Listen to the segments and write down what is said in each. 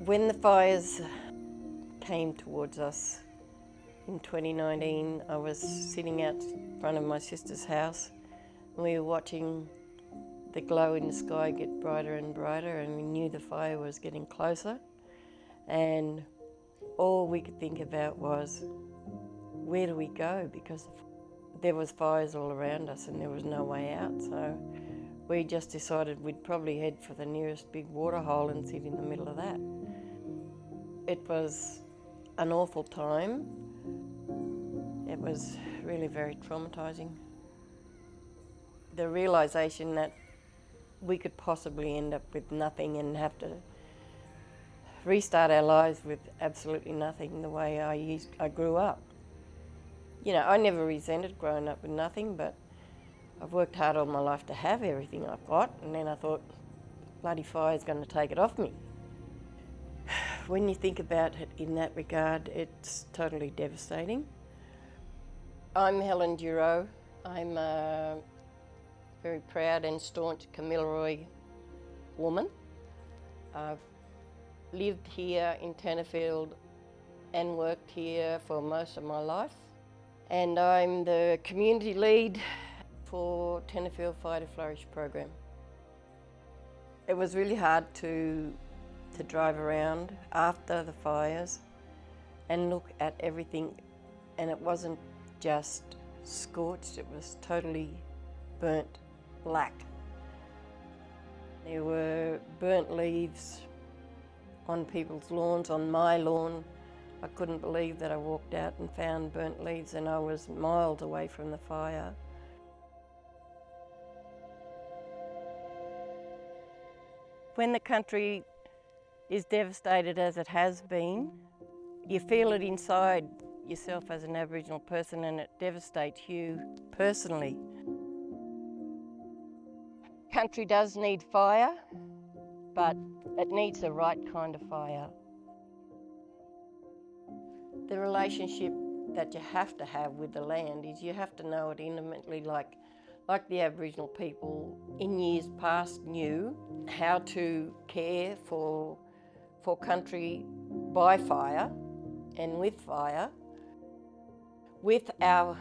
When the fires came towards us in 2019, I was sitting out in front of my sister's house and we were watching the glow in the sky get brighter and brighter, and we knew the fire was getting closer, and all we could think about was, where do we go? Because there was fires all around us and there was no way out. So we just decided we'd probably head for the nearest big waterhole and sit in the middle of that. It was an awful time. It was really very traumatising. The realisation that we could possibly end up with nothing and have to restart our lives with absolutely nothing, the way I grew up. You know, I never resented growing up with nothing, but I've worked hard all my life to have everything I've got, and then I thought, bloody fire's going to take it off me. When you think about it in that regard, it's totally devastating. I'm Helen Duro. I'm a very proud and staunch Kamilaroi woman. I've lived here in Tenterfield and worked here for most of my life. And I'm the community lead for Tenterfield Fire to Flourish program. It was really hard to drive around after the fires and look at everything, and it wasn't just scorched, it was totally burnt black. There were burnt leaves on people's lawns, on my lawn. I couldn't believe that I walked out and found burnt leaves and I was miles away from the fire. When the country is devastated as it has been, you feel it inside yourself as an Aboriginal person, and it devastates you personally. Country does need fire, but it needs the right kind of fire. The relationship that you have to have with the land is you have to know it intimately, like the Aboriginal people in years past knew how to care for country by fire and with fire. With our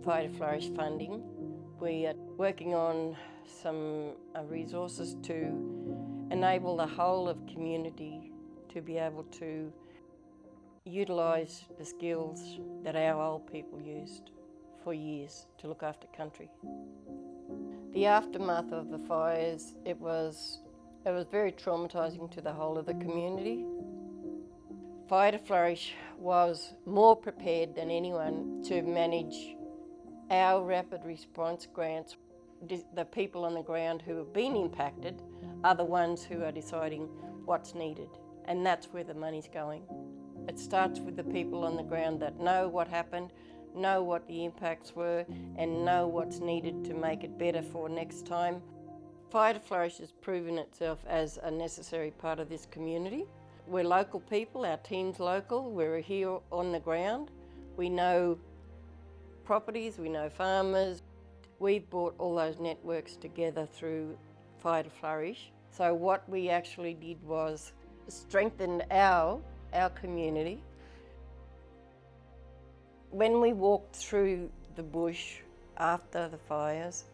Fire to Flourish funding, we are working on some resources to enable the whole of community to be able to utilise the skills that our old people used for years to look after country. The aftermath of the fires, it was very traumatising to the whole of the community. Fire to Flourish was more prepared than anyone to manage our rapid response grants. The people on the ground who have been impacted are the ones who are deciding what's needed, and that's where the money's going. It starts with the people on the ground that know what happened, know what the impacts were, and know what's needed to make it better for next time. Fire to Flourish has proven itself as a necessary part of this community. We're local people, our team's local, we're here on the ground. We know properties, we know farmers. We've brought all those networks together through Fire to Flourish. So what we actually did was strengthen our community. When we walked through the bush after the fires,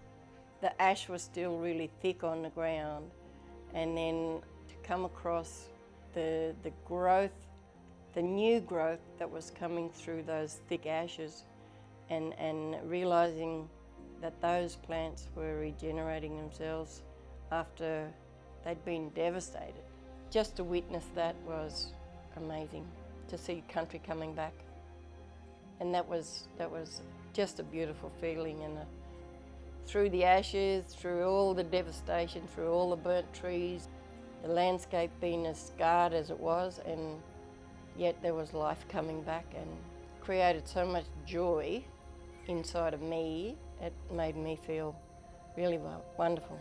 the ash was still really thick on the ground, and then to come across the growth, the new growth that was coming through those thick ashes, and realising that those plants were regenerating themselves after they'd been devastated. Just to witness that was amazing, to see country coming back. And that was just a beautiful feeling, and through the ashes, through all the devastation, through all the burnt trees, the landscape being as scarred as it was, and yet there was life coming back, and created so much joy inside of me. It made me feel really wonderful.